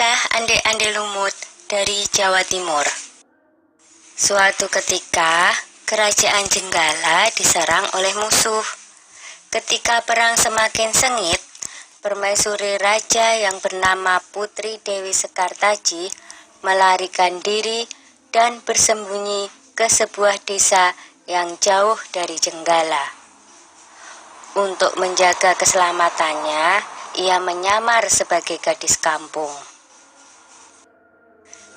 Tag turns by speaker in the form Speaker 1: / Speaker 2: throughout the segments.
Speaker 1: Saya Ande Lumut dari Jawa Timur. Suatu ketika, kerajaan Jenggala diserang oleh musuh. Ketika perang semakin sengit, permaisuri raja yang bernama Putri Dewi Sekartaji melarikan diri dan bersembunyi ke sebuah desa yang jauh dari Jenggala. Untuk menjaga keselamatannya, ia menyamar sebagai gadis kampung.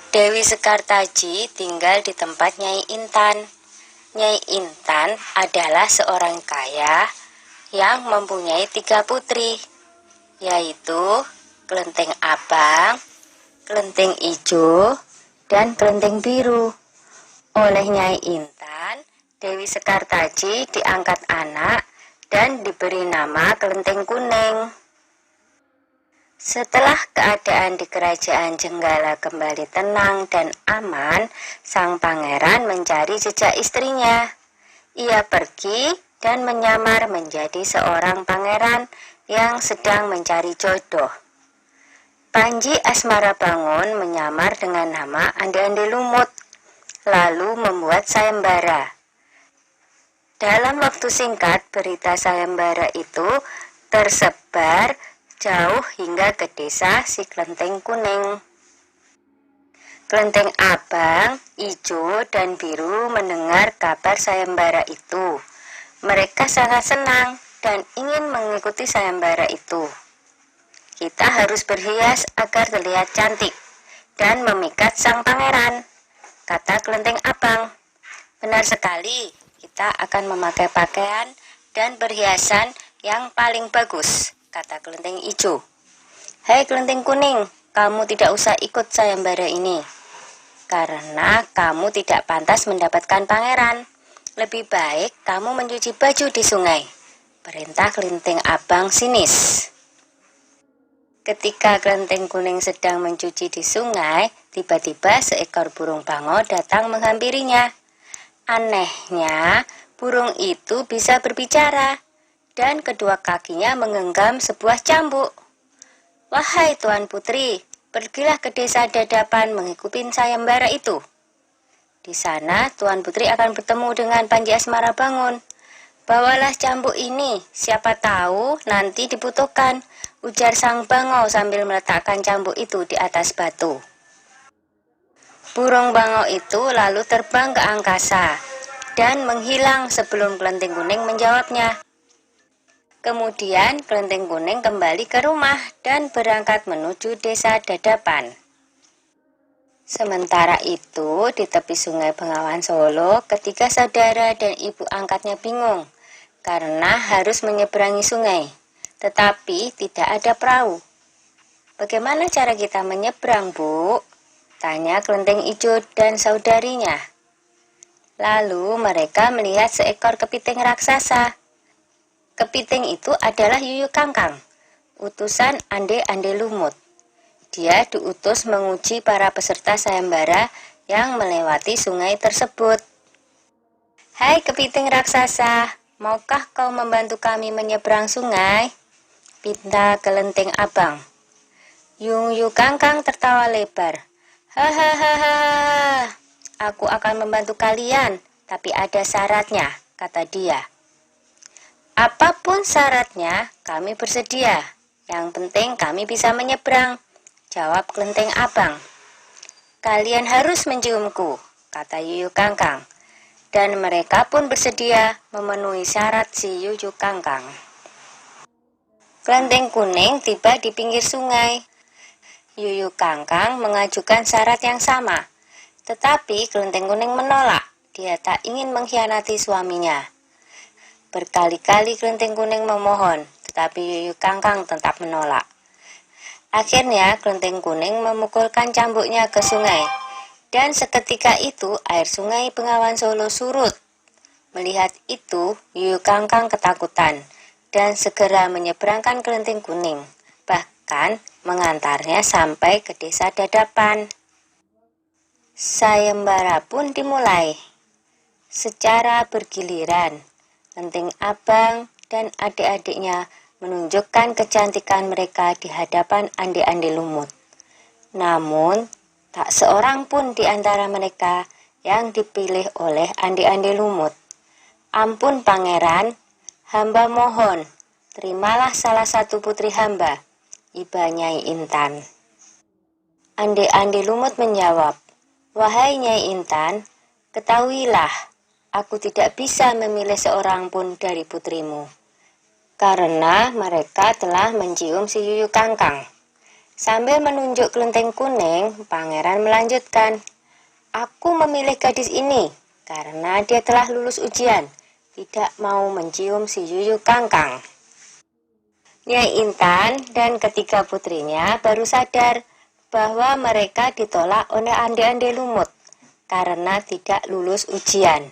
Speaker 1: Dewi Sekartaji tinggal di tempat Nyai Intan. Nyai Intan adalah seorang kaya yang mempunyai 3 putri, yaitu Kelenteng Abang, Kelenteng Ijo, dan Kelenteng Biru. Oleh Nyai Intan, Dewi Sekartaji diangkat anak dan diberi nama Kelenteng Kuning. Setelah keadaan di kerajaan Jenggala kembali tenang dan aman, sang pangeran mencari jejak istrinya. Ia pergi dan menyamar menjadi seorang pangeran yang sedang mencari jodoh. Panji Asmarabangun menyamar dengan nama Ande Lumut, lalu membuat sayembara. Dalam waktu singkat, berita sayembara itu tersebar jauh hingga ke desa si Kelenteng Kuning. Kelenteng Abang, Ijo, dan Biru mendengar kabar sayembara itu. Mereka sangat senang dan ingin mengikuti sayembara itu. Kita harus berhias agar terlihat cantik dan memikat sang pangeran, kata Kelenteng Abang. Benar sekali, kita akan memakai pakaian dan perhiasan yang paling bagus, kata Kelenteng Ijo. Hai Kelenteng Kuning, kamu tidak usah ikut sayembara ini, karena kamu tidak pantas mendapatkan pangeran. Lebih baik kamu mencuci baju di sungai, perintah Kelenteng Abang sinis. Ketika Kelenteng Kuning sedang mencuci di sungai, tiba-tiba seekor burung bango datang menghampirinya. Anehnya, burung itu bisa berbicara dan kedua kakinya menggenggam sebuah cambuk. Wahai Tuan Putri, pergilah ke desa Dadapan mengikuti sayembara itu. Di sana Tuan Putri akan bertemu dengan Panji Asmarabangun. Bawalah cambuk ini, siapa tahu nanti dibutuhkan, ujar sang bango sambil meletakkan cambuk itu di atas batu. Burung bango itu lalu terbang ke angkasa dan menghilang sebelum Kelenteng Kuning menjawabnya. Kemudian Kelenteng Kuning kembali ke rumah dan berangkat menuju desa Dadapan. Sementara itu, di tepi sungai Bengawan Solo, ketiga saudara dan ibu angkatnya bingung karena harus menyeberangi sungai, tetapi tidak ada perahu. Bagaimana cara kita menyeberang, Bu? Tanya Kelenteng Ijo dan saudarinya. Lalu mereka melihat seekor kepiting raksasa. Kepiting itu adalah Yuyu Kangkang, utusan Ande Lumut. Dia diutus menguji para peserta sayembara yang melewati sungai tersebut. Hai kepiting raksasa, maukah kau membantu kami menyeberang sungai? Pinta Kelenteng Abang. Yuyu Kangkang tertawa lebar. Hahaha, aku akan membantu kalian, tapi ada syaratnya, kata dia. Apapun syaratnya, kami bersedia. Yang penting kami bisa menyeberang, jawab Kelenteng Abang. Kalian harus menciumku, kata Yuyu Kangkang. Dan mereka pun bersedia memenuhi syarat si Yuyu Kangkang. Kelenteng Kuning tiba di pinggir sungai. Yuyu Kangkang mengajukan syarat yang sama, tetapi Kelenteng Kuning menolak. Dia tak ingin mengkhianati suaminya. Berkali-kali Kelenteng Kuning memohon, tetapi Yuyu Kangkang tetap menolak. Akhirnya Kelenteng Kuning memukulkan cambuknya ke sungai, dan seketika itu air sungai Bengawan Solo surut. Melihat itu, Yuyu Kangkang ketakutan dan segera menyeberangkan Kelenteng Kuning, bahkan mengantarnya sampai ke desa Dadapan. Sayembara pun dimulai. Secara bergiliran, Kelenteng Abang dan adik-adiknya menunjukkan kecantikan mereka di hadapan Ande Lumut. Namun, tak seorang pun di antara mereka yang dipilih oleh ande-ande lumut. Ampun pangeran, hamba mohon, terimalah salah satu putri hamba, iba Nyai Intan. Ande-ande lumut menjawab, wahai Nyai Intan, ketahuilah, aku tidak bisa memilih seorang pun dari putrimu, karena mereka telah mencium si Yuyu Kangkang. Sambil menunjuk kelenteng kuning, pangeran melanjutkan, aku memilih gadis ini karena dia telah lulus ujian, tidak mau mencium si Yuyu Kangkang. Nyai Intan dan ketiga putrinya baru sadar bahwa mereka ditolak oleh ande-ande lumut karena tidak lulus ujian.